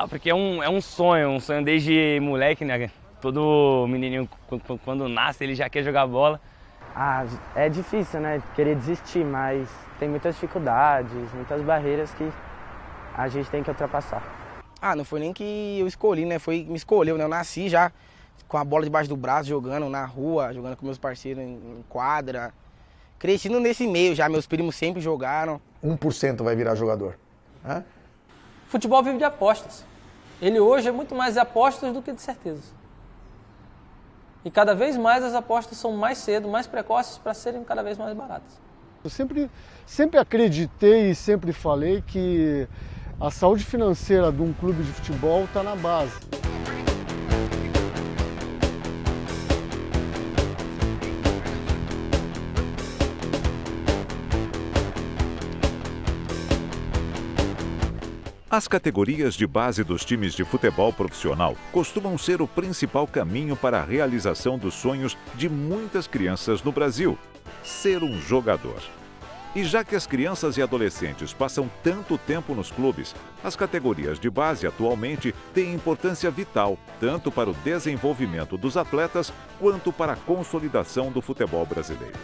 Porque é um sonho desde moleque, né? Todo menininho, quando nasce, ele já quer jogar bola. É difícil, né? Querer desistir, mas tem muitas dificuldades, muitas barreiras que a gente tem que ultrapassar. Não foi nem que eu escolhi, né? Me escolheu, né? Eu nasci já com a bola debaixo do braço, jogando na rua, jogando com meus parceiros em quadra. Crescendo nesse meio já, meus primos sempre jogaram. 1% vai virar jogador. Futebol vive de apostas. Ele hoje é muito mais de apostas do que de certezas. E cada vez mais as apostas são mais cedo, mais precoces para serem cada vez mais baratas. Eu sempre acreditei e sempre falei que a saúde financeira de um clube de futebol está na base. As categorias de base dos times de futebol profissional costumam ser o principal caminho para a realização dos sonhos de muitas crianças no Brasil: ser um jogador. E já que as crianças e adolescentes passam tanto tempo nos clubes, as categorias de base atualmente têm importância vital, tanto para o desenvolvimento dos atletas quanto para a consolidação do futebol brasileiro.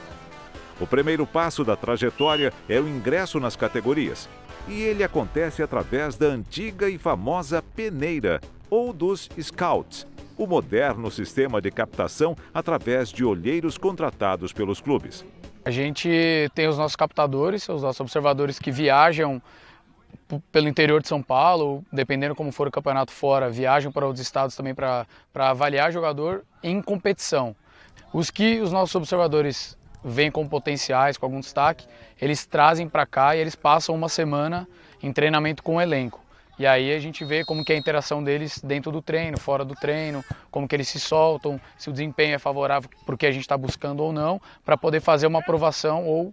O primeiro passo da trajetória é o ingresso nas categorias. E ele acontece através da antiga e famosa peneira, ou dos scouts, o moderno sistema de captação através de olheiros contratados pelos clubes. A gente tem os nossos captadores, os nossos observadores que viajam pelo interior de São Paulo, dependendo como for o campeonato fora, viajam para outros estados também para avaliar jogador em competição. Os nossos observadores vêm com potenciais, com algum destaque, eles trazem para cá e eles passam uma semana em treinamento com o elenco. E aí a gente vê como que é a interação deles dentro do treino, fora do treino, como que eles se soltam, se o desempenho é favorável para o que a gente está buscando ou não, para poder fazer uma aprovação ou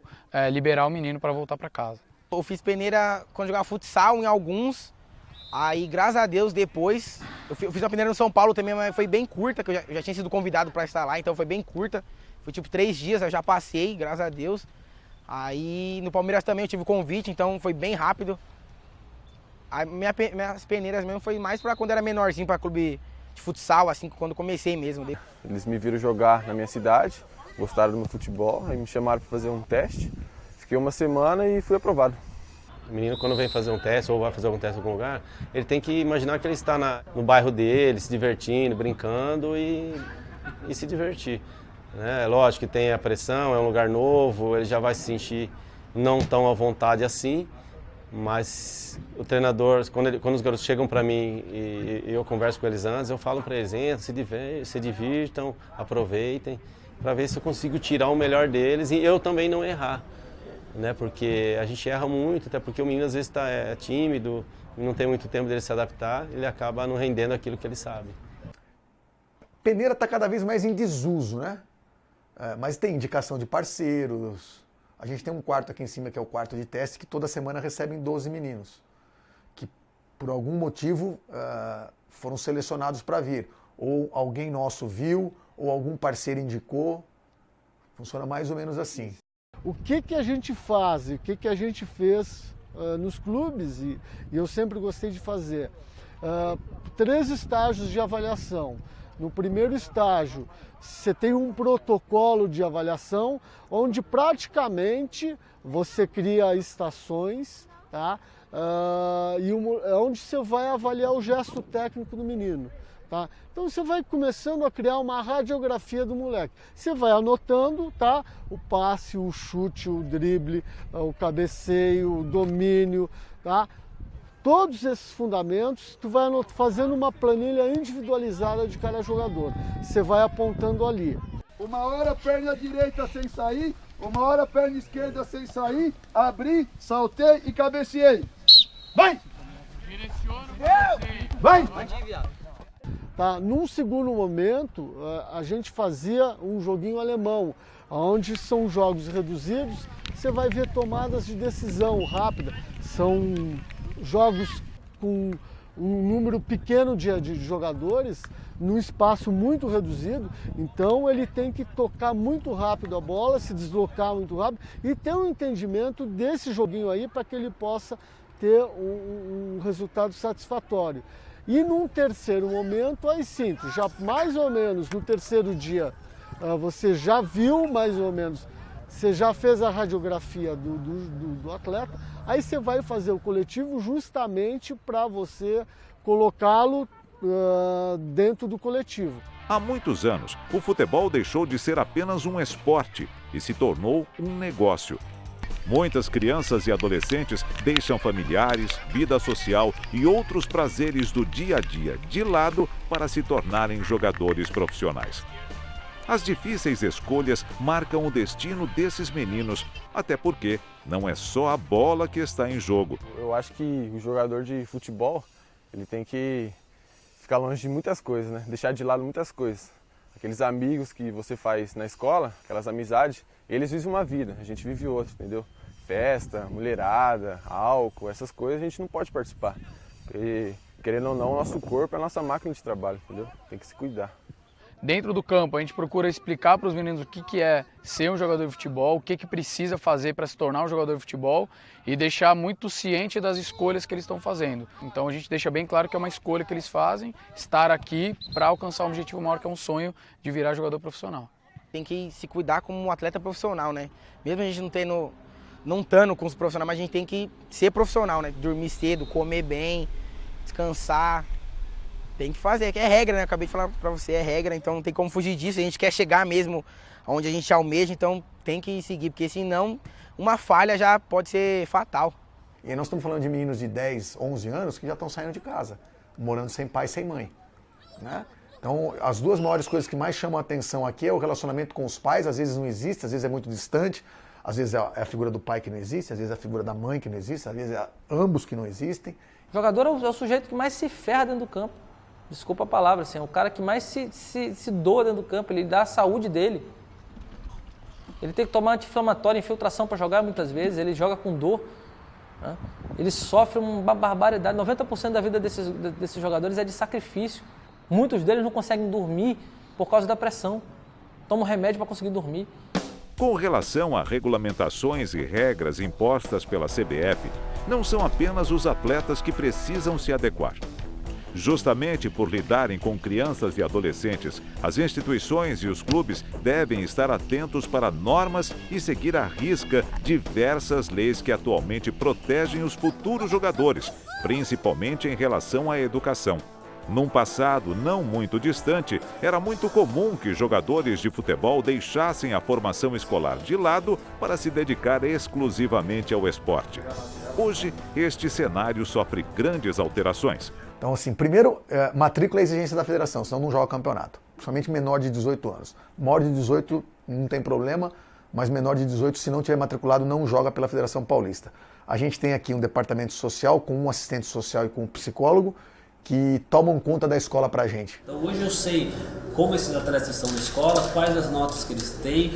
liberar o menino para voltar para casa. Eu fiz peneira quando jogava futsal em alguns, aí graças a Deus depois, eu fiz uma peneira no São Paulo também, mas foi bem curta, que eu já tinha sido convidado para estar lá, então foi bem curta. Foi tipo 3 dias, eu já passei, graças a Deus. Aí no Palmeiras também eu tive convite, então foi bem rápido. Minhas peneiras mesmo foi mais para quando era menorzinho, para clube de futsal, assim, quando comecei mesmo. Eles me viram jogar na minha cidade, gostaram do meu futebol, aí me chamaram para fazer um teste. Fiquei uma semana e fui aprovado. O menino, quando vem fazer um teste ou vai fazer algum teste em algum lugar, ele tem que imaginar que ele está no bairro dele, se divertindo, brincando e se divertir. É lógico que tem a pressão, é um lugar novo, ele já vai se sentir não tão à vontade assim, mas o treinador, quando os garotos chegam para mim e eu converso com eles antes, eu falo para eles: se divirtam, aproveitem, para ver se eu consigo tirar o melhor deles e eu também não errar, né? Porque a gente erra muito, até porque o menino às vezes é tímido, não tem muito tempo dele se adaptar, ele acaba não rendendo aquilo que ele sabe. Peneira está cada vez mais em desuso, né? Mas tem indicação de parceiros. A gente tem um quarto aqui em cima, que é o quarto de teste, que toda semana recebem 12 meninos, que por algum motivo foram selecionados para vir. Ou alguém nosso viu, ou algum parceiro indicou. Funciona mais ou menos assim. O que a gente faz, o que a gente fez nos clubes, e eu sempre gostei de fazer, 3 estágios de avaliação. No primeiro estágio, você tem um protocolo de avaliação, onde praticamente você cria estações, tá? Onde você vai avaliar o gesto técnico do menino. Tá? Então você vai começando a criar uma radiografia do moleque. Você vai anotando, tá? O passe, o chute, o drible, o cabeceio, o domínio, tá? Todos esses fundamentos, tu vai fazendo uma planilha individualizada de cada jogador. Você vai apontando ali. Uma hora perna direita sem sair, uma hora perna esquerda sem sair, abri, saltei e cabeceei. Vai! Direciona, vai! Tá? Num segundo momento, a gente fazia um joguinho alemão, onde são jogos reduzidos, você vai ver tomadas de decisão rápida. São jogos com um número pequeno de jogadores, num espaço muito reduzido, então ele tem que tocar muito rápido a bola, se deslocar muito rápido e ter um entendimento desse joguinho aí para que ele possa ter um resultado satisfatório. E num terceiro momento, aí sim, já mais ou menos no terceiro dia, você já viu mais ou menos, você já fez a radiografia do atleta, aí você vai fazer o coletivo justamente para você colocá-lo dentro do coletivo. Há muitos anos, o futebol deixou de ser apenas um esporte e se tornou um negócio. Muitas crianças e adolescentes deixam familiares, vida social e outros prazeres do dia a dia de lado para se tornarem jogadores profissionais. As difíceis escolhas marcam o destino desses meninos, até porque não é só a bola que está em jogo. Eu acho que o jogador de futebol, ele tem que ficar longe de muitas coisas, né? Deixar de lado muitas coisas. Aqueles amigos que você faz na escola, aquelas amizades, eles vivem uma vida, a gente vive outra, entendeu? Festa, mulherada, álcool, essas coisas a gente não pode participar. Porque, querendo ou não, o nosso corpo é a nossa máquina de trabalho, entendeu? Tem que se cuidar. Dentro do campo, a gente procura explicar para os meninos o que é ser um jogador de futebol, o que precisa fazer para se tornar um jogador de futebol e deixar muito ciente das escolhas que eles estão fazendo. Então a gente deixa bem claro que é uma escolha que eles fazem, estar aqui para alcançar um objetivo maior, que é um sonho de virar jogador profissional. Tem que se cuidar como um atleta profissional, né? Mesmo a gente não estando com os profissionais, mas a gente tem que ser profissional, né? Dormir cedo, comer bem, descansar. Tem que fazer, que é regra, né? Eu acabei de falar pra você, é regra, então não tem como fugir disso. A gente quer chegar mesmo onde a gente almeja, então tem que seguir, porque senão uma falha já pode ser fatal. E aí nós estamos falando de meninos de 10, 11 anos que já estão saindo de casa, morando sem pai e sem mãe, né? Então, as duas maiores coisas que mais chamam a atenção aqui é o relacionamento com os pais, às vezes não existe, às vezes é muito distante, às vezes é a figura do pai que não existe, às vezes é a figura da mãe que não existe, às vezes é ambos que não existem. O jogador é o sujeito que mais se ferra dentro do campo. Desculpa a palavra, assim, é o cara que mais se doa dentro do campo, ele dá a saúde dele. Ele tem que tomar anti-inflamatório, infiltração para jogar muitas vezes, ele joga com dor. Né? Ele sofre uma barbaridade, 90% da vida desses jogadores é de sacrifício. Muitos deles não conseguem dormir por causa da pressão. Tomam remédio para conseguir dormir. Com relação a regulamentações e regras impostas pela CBF, não são apenas os atletas que precisam se adequar. Justamente por lidarem com crianças e adolescentes, as instituições e os clubes devem estar atentos para normas e seguir à risca diversas leis que atualmente protegem os futuros jogadores, principalmente em relação à educação. Num passado não muito distante, era muito comum que jogadores de futebol deixassem a formação escolar de lado para se dedicar exclusivamente ao esporte. Hoje, este cenário sofre grandes alterações. Então, assim, primeiro, matrícula é exigência da federação, senão não joga campeonato. Somente menor de 18 anos. Maior de 18 não tem problema, mas menor de 18, se não tiver matriculado, não joga pela Federação Paulista. A gente tem aqui um departamento social com um assistente social e com um psicólogo que tomam conta da escola pra gente. Então hoje eu sei como esses atletas estão na escola, quais as notas que eles têm,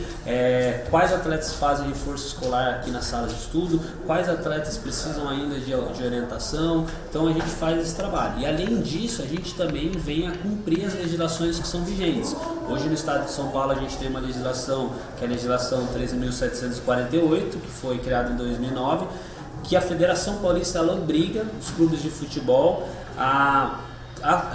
quais atletas fazem reforço escolar aqui na sala de estudo, quais atletas precisam ainda de orientação. Então a gente faz esse trabalho. E além disso, a gente também vem a cumprir as legislações que são vigentes. Hoje no estado de São Paulo a gente tem uma legislação, que é a legislação 13.748, que foi criada em 2009, que a Federação Paulista ela obriga os clubes de futebol a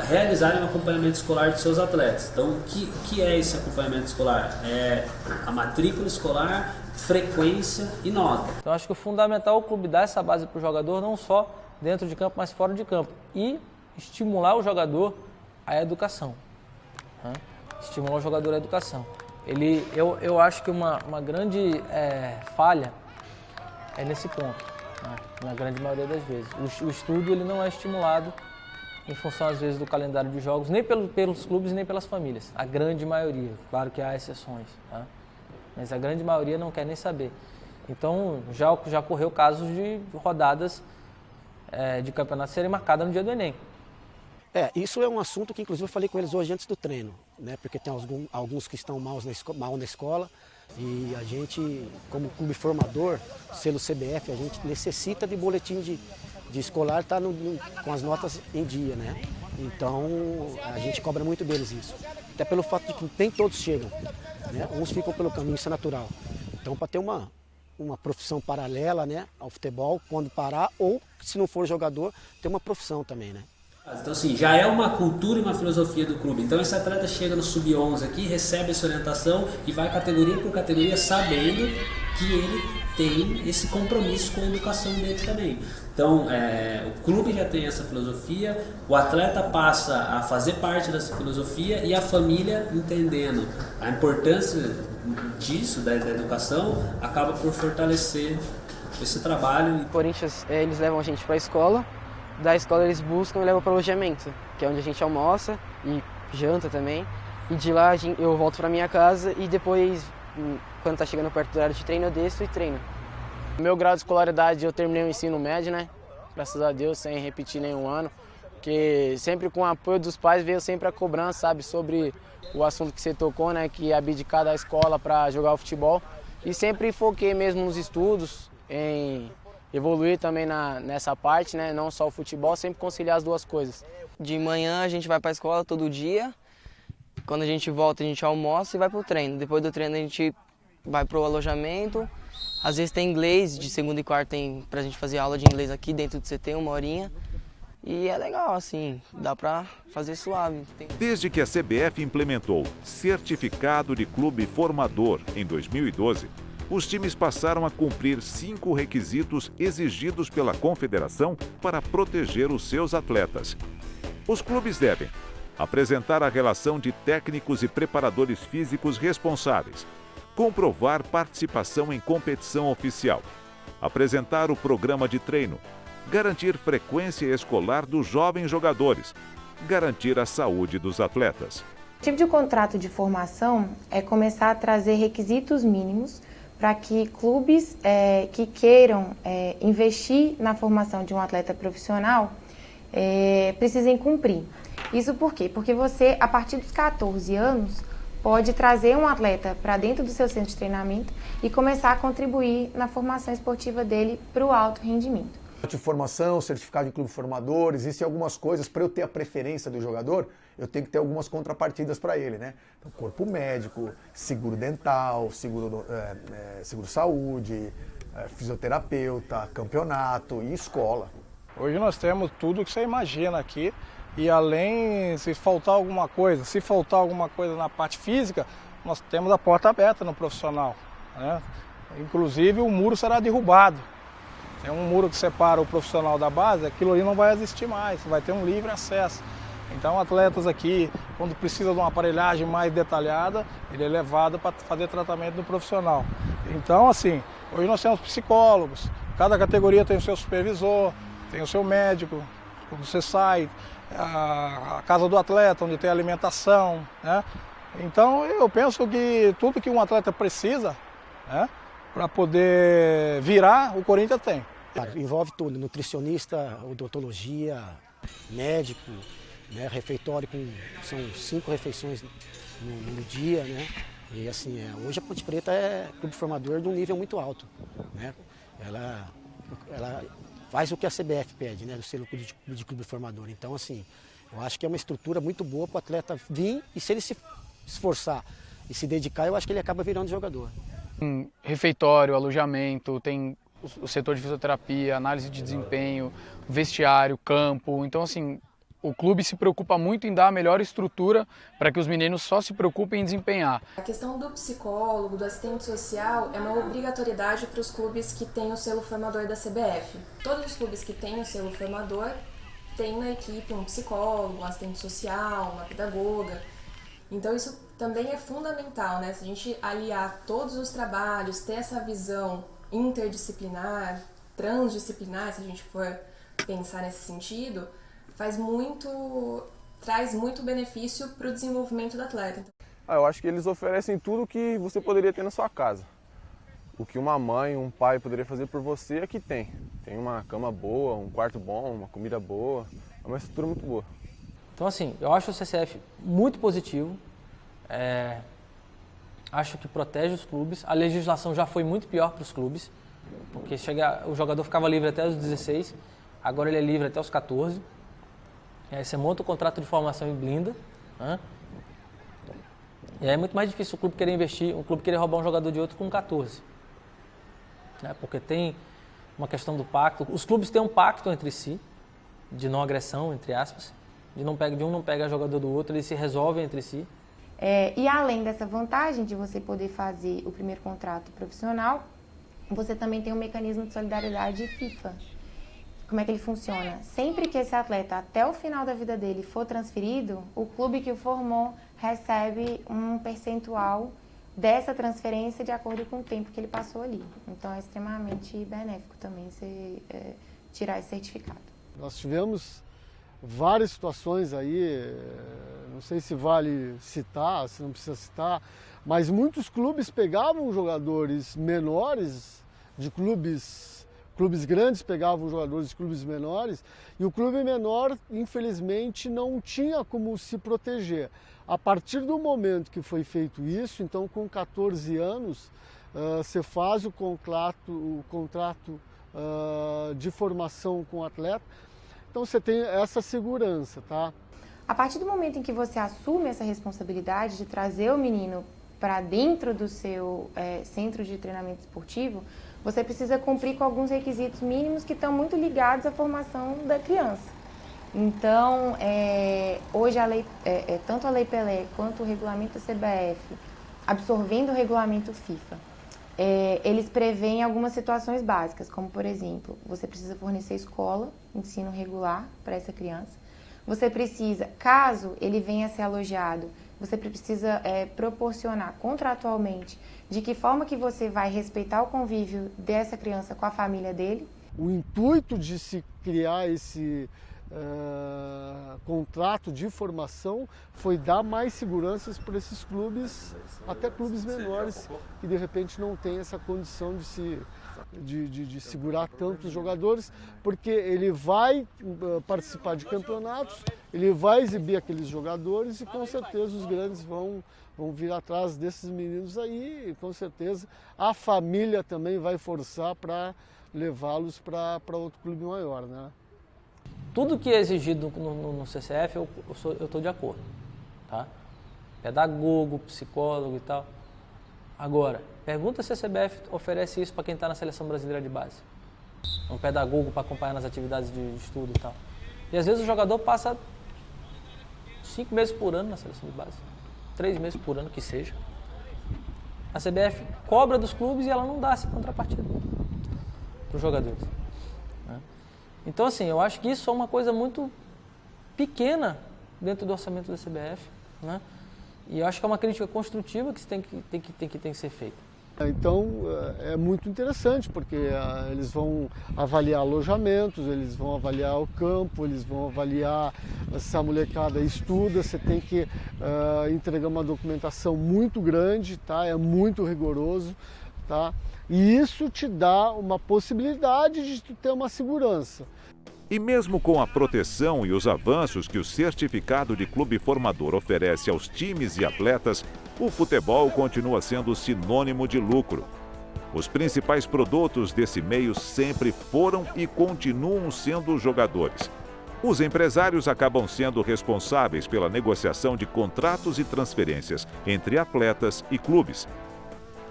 realizarem um acompanhamento escolar de seus atletas. Então, o que é esse acompanhamento escolar? É a matrícula escolar, frequência e nota. Então, acho que o fundamental é o clube dar essa base para o jogador, não só dentro de campo, mas fora de campo. E estimular o jogador à educação. Né? Estimular o jogador à educação. Eu acho que uma grande falha é nesse ponto, né? Na grande maioria das vezes. O estudo ele não é estimulado em função, às vezes, do calendário de jogos, nem pelos clubes, nem pelas famílias. A grande maioria, claro que há exceções, tá? Mas a grande maioria não quer nem saber. Então, já ocorreu casos de rodadas de campeonato serem marcadas no dia do Enem. Isso é um assunto que, inclusive, eu falei com eles hoje antes do treino, né? Porque tem alguns que estão mal na escola e a gente, como clube formador, selo CBF, a gente necessita de boletim de escolar estar com as notas em dia, né? Então, a gente cobra muito deles isso. Até pelo fato de que nem todos chegam, né? Uns ficam pelo caminho, isso é natural. Então, para ter uma uma profissão paralela, né, ao futebol, quando parar, ou se não for jogador, ter uma profissão também, né? Então assim, já é uma cultura e uma filosofia do clube. Então esse atleta chega no sub-11 aqui, recebe essa orientação e vai categoria por categoria sabendo que ele tem esse compromisso com a educação dele também. Então o clube já tem essa filosofia, o atleta passa a fazer parte dessa filosofia e a família, entendendo a importância disso, da educação, acaba por fortalecer esse trabalho. O Corinthians, eles levam a gente para a escola. Da escola eles buscam e levam para o alojamento, que é onde a gente almoça e janta também. E de lá eu volto para minha casa e depois, quando tá chegando perto do horário de treino, eu desço e treino. No meu grau de escolaridade eu terminei o ensino médio, né? Graças a Deus, sem repetir nenhum ano. Porque sempre com o apoio dos pais veio sempre a cobrança, sabe? Sobre o assunto que você tocou, né? Que é abdicar da escola para jogar o futebol. E sempre foquei mesmo nos estudos, em evoluir também nessa parte, né? Não só o futebol, sempre conciliar as duas coisas. De manhã a gente vai para a escola todo dia, quando a gente volta a gente almoça e vai para o treino. Depois do treino a gente vai para o alojamento, às vezes tem inglês, de segunda e quarta tem pra gente fazer aula de inglês aqui dentro do CT, 1 horinha. E é legal, assim, dá para fazer suave. Desde que a CBF implementou Certificado de Clube Formador em 2012, os times passaram a cumprir 5 requisitos exigidos pela Confederação para proteger os seus atletas. Os clubes devem apresentar a relação de técnicos e preparadores físicos responsáveis, comprovar participação em competição oficial, apresentar o programa de treino, garantir frequência escolar dos jovens jogadores, garantir a saúde dos atletas. O tipo de contrato de formação é começar a trazer requisitos mínimos para que clubes que queiram investir na formação de um atleta profissional precisem cumprir. Isso por quê? Porque você, a partir dos 14 anos, pode trazer um atleta para dentro do seu centro de treinamento e começar a contribuir na formação esportiva dele para o alto rendimento. De formação, certificado de clube formador, existem algumas coisas. Para eu ter a preferência do jogador, eu tenho que ter algumas contrapartidas para ele, né? Então, corpo médico, seguro dental, seguro saúde, fisioterapeuta, campeonato e escola. Hoje nós temos tudo que você imagina aqui e além, se faltar alguma coisa na parte física, nós temos a porta aberta no profissional, né? Inclusive o muro será derrubado. Tem um muro que separa o profissional da base, aquilo ali não vai existir mais, vai ter um livre acesso. Então atletas aqui, quando precisa de uma aparelhagem mais detalhada, ele é levado para fazer tratamento do profissional. Então assim, hoje nós temos psicólogos, cada categoria tem o seu supervisor, tem o seu médico, quando você sai, a casa do atleta, onde tem alimentação, né? Então eu penso que tudo que um atleta precisa, né, para poder virar, o Corinthians tem. Envolve tudo, nutricionista, odontologia, médico, né, refeitório, são 5 refeições no dia, né? E assim, hoje a Ponte Preta é clube formador de um nível muito alto, né? Ela faz o que a CBF pede, né, do selo de clube formador. Então assim, eu acho que é uma estrutura muito boa para o atleta vir e se ele se esforçar e se dedicar, eu acho que ele acaba virando jogador. Refeitório, alojamento, tem o setor de fisioterapia, análise de desempenho, vestiário, campo. Então, assim, o clube se preocupa muito em dar a melhor estrutura para que os meninos só se preocupem em desempenhar. A questão do psicólogo, do assistente social, é uma obrigatoriedade para os clubes que têm o selo formador da CBF. Todos os clubes que têm o selo formador têm na equipe um psicólogo, um assistente social, uma pedagoga. Então isso também é fundamental, né? Se a gente aliar todos os trabalhos, ter essa visão interdisciplinar, transdisciplinar, se a gente for pensar nesse sentido, traz muito benefício para o desenvolvimento do atleta. Eu acho que eles oferecem tudo que você poderia ter na sua casa. O que uma mãe, um pai poderia fazer por você, aqui tem. Tem uma cama boa, um quarto bom, uma comida boa, é uma estrutura muito boa. Então assim, eu acho o CCF muito positivo, acho que protege os clubes, a legislação já foi muito pior para os clubes, porque o jogador ficava livre até os 16, agora ele é livre até os 14, aí você monta o contrato de formação e blinda, né? E aí é muito mais difícil o clube querer investir, um clube querer roubar um jogador de outro com 14. né? Porque tem uma questão do pacto. Os clubes têm um pacto entre si, de não agressão, entre aspas, de um não pega jogador do outro, eles se resolvem entre si. E além dessa vantagem de você poder fazer o primeiro contrato profissional, você também tem um mecanismo de solidariedade FIFA. Como é que ele funciona? Sempre que esse atleta, até o final da vida dele, for transferido, o clube que o formou recebe um percentual dessa transferência de acordo com o tempo que ele passou ali. Então é extremamente benéfico também você tirar esse certificado. Nós tivemos várias situações aí, não sei se vale citar, se não precisa citar, mas muitos clubes pegavam jogadores menores de clubes grandes, pegavam jogadores de clubes menores, e o clube menor, infelizmente, não tinha como se proteger. A partir do momento que foi feito isso, então com 14 anos, você faz o contrato de formação com o atleta, então você tem essa segurança, tá? A partir do momento em que você assume essa responsabilidade de trazer o menino para dentro do seu centro de treinamento esportivo, você precisa cumprir com alguns requisitos mínimos que estão muito ligados à formação da criança. Então, hoje a lei, tanto a Lei Pelé quanto o regulamento da CBF, absorvendo o regulamento FIFA, eles prevêem algumas situações básicas, como por exemplo, você precisa fornecer escola, ensino regular para essa criança. Você precisa, caso ele venha a ser alojado, você precisa proporcionar contratualmente de que forma que você vai respeitar o convívio dessa criança com a família dele. O intuito de se criar esse contrato de formação foi dar mais seguranças para esses clubes, até clubes menores, que de repente não têm essa condição de segurar tantos jogadores, porque ele vai participar de campeonatos, ele vai exibir aqueles jogadores e com certeza os grandes vão vir atrás desses meninos aí, e com certeza a família também vai forçar para levá-los para outro clube maior, né? Tudo que é exigido no CCF eu estou de acordo, tá? Pedagogo, psicólogo e tal. Agora, pergunta se a CBF oferece isso para quem está na seleção brasileira de base. Um pedagogo para acompanhar nas atividades de estudo e tal. E às vezes o jogador passa 5 meses por ano na seleção de base, 3 meses por ano que seja. A CBF cobra dos clubes e ela não dá essa contrapartida para os jogadores. Então, assim, eu acho que isso é uma coisa muito pequena dentro do orçamento da CBF, né? E eu acho que é uma crítica construtiva que tem que ser feita. Então, é muito interessante, porque eles vão avaliar alojamentos, eles vão avaliar o campo, eles vão avaliar se a molecada estuda, você tem que entregar uma documentação muito grande, tá? É muito rigoroso, tá? E isso te dá uma possibilidade de tu ter uma segurança. E mesmo com a proteção e os avanços que o certificado de clube formador oferece aos times e atletas, o futebol continua sendo sinônimo de lucro. Os principais produtos desse meio sempre foram e continuam sendo os jogadores. Os empresários acabam sendo responsáveis pela negociação de contratos e transferências entre atletas e clubes.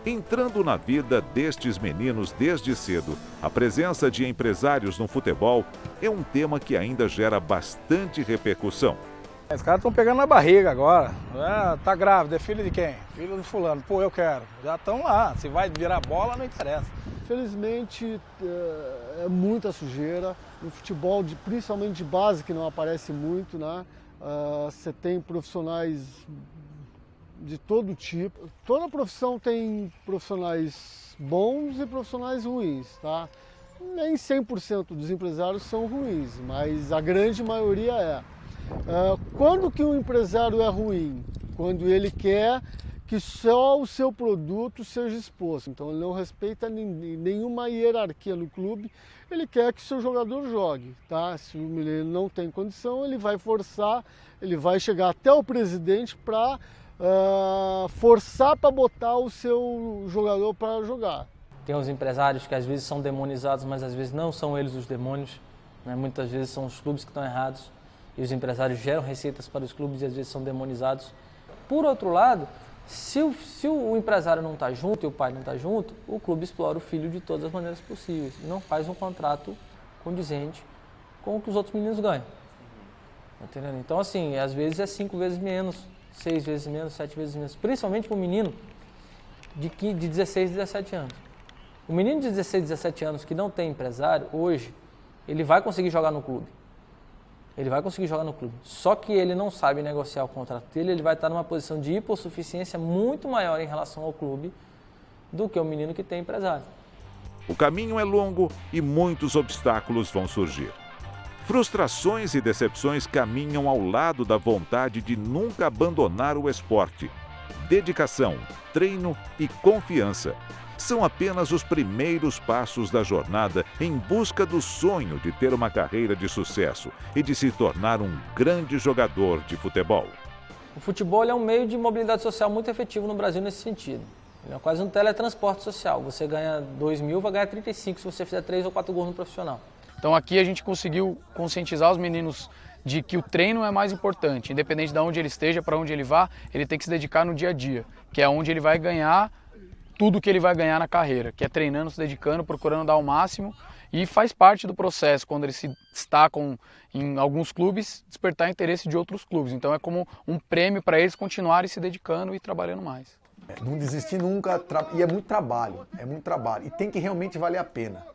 Entrando na vida destes meninos desde cedo, a presença de empresários no futebol é um tema que ainda gera bastante repercussão. Os caras estão pegando na barriga agora. Tá grávida, é filho de quem? Filho do fulano. Pô, eu quero. Já estão lá. Se vai virar bola, não interessa. Infelizmente, é muita sujeira. No futebol, principalmente de base, que não aparece muito, né? Você tem profissionais de todo tipo. Toda profissão tem profissionais bons e profissionais ruins, tá? Nem 100% dos empresários são ruins, mas a grande maioria é. Quando que um empresário é ruim? Quando ele quer que só o seu produto seja exposto. Então ele não respeita nenhuma hierarquia no clube, ele quer que o seu jogador jogue, tá? Se ele não tem condição, ele vai forçar, ele vai chegar até o presidente para forçar para botar o seu jogador para jogar. Tem os empresários que às vezes são demonizados, mas às vezes não são eles os demônios, né? Muitas vezes são os clubes que estão errados e os empresários geram receitas para os clubes e às vezes são demonizados. Por outro lado, Se o empresário não está junto e o pai não está junto, o clube explora o filho de todas as maneiras possíveis e não faz um contrato condizente com o que os outros meninos ganham. Entendeu? Então, assim, às vezes é 5 vezes menos, 6 vezes menos, 7 vezes menos, principalmente com um menino de 16, 17 anos. O menino de 16, 17 anos que não tem empresário, hoje, ele vai conseguir jogar no clube. Ele vai conseguir jogar no clube. Só que ele não sabe negociar o contrato dele, ele vai estar numa posição de hipossuficiência muito maior em relação ao clube do que o menino que tem empresário. O caminho é longo e muitos obstáculos vão surgir. Frustrações e decepções caminham ao lado da vontade de nunca abandonar o esporte. Dedicação, treino e confiança são apenas os primeiros passos da jornada em busca do sonho de ter uma carreira de sucesso e de se tornar um grande jogador de futebol. O futebol é um meio de mobilidade social muito efetivo no Brasil nesse sentido. Ele é quase um teletransporte social. Você ganha 2 mil, vai ganhar 35 se você fizer 3 ou 4 gols no profissional. Então aqui a gente conseguiu conscientizar os meninos de que o treino é mais importante. Independente de onde ele esteja, para onde ele vá, ele tem que se dedicar no dia a dia, que é onde ele vai ganhar tudo que ele vai ganhar na carreira, que é treinando, se dedicando, procurando dar o máximo, e faz parte do processo, quando eles se destacam em alguns clubes, despertar interesse de outros clubes. Então é como um prêmio para eles continuarem se dedicando e trabalhando mais. Não desistir nunca, e é muito trabalho, e tem que realmente valer a pena.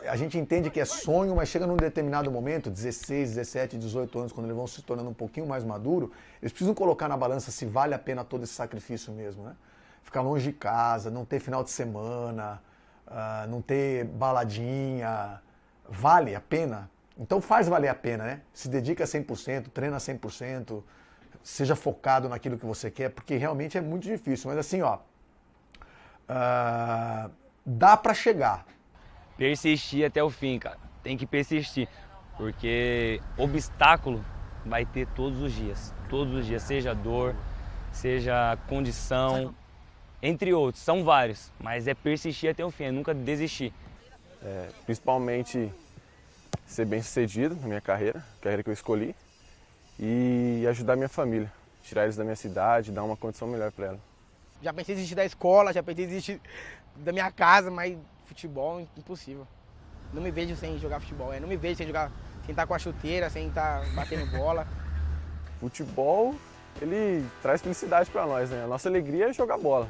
A gente entende que é sonho, mas chega num determinado momento, 16, 17, 18 anos, quando eles vão se tornando um pouquinho mais maduros, eles precisam colocar na balança se vale a pena todo esse sacrifício mesmo, né? Ficar longe de casa, não ter final de semana, não ter baladinha, vale a pena? Então faz valer a pena, né? Se dedica 100%, treina 100%, seja focado naquilo que você quer, porque realmente é muito difícil. Mas assim, ó, dá pra chegar. Persistir até o fim, cara. Tem que persistir, porque obstáculo vai ter todos os dias, seja dor, seja condição, entre outros, são vários, mas é persistir até o fim, é nunca desistir. Principalmente ser bem sucedido na minha carreira que eu escolhi, e ajudar minha família, tirar eles da minha cidade, dar uma condição melhor para ela. Já pensei em desistir da escola, já pensei em desistir da minha casa, mas futebol impossível. Não me vejo sem jogar futebol, não me vejo sem estar com a chuteira, sem estar batendo bola. Futebol, ele traz felicidade para nós, né? A nossa alegria é jogar bola.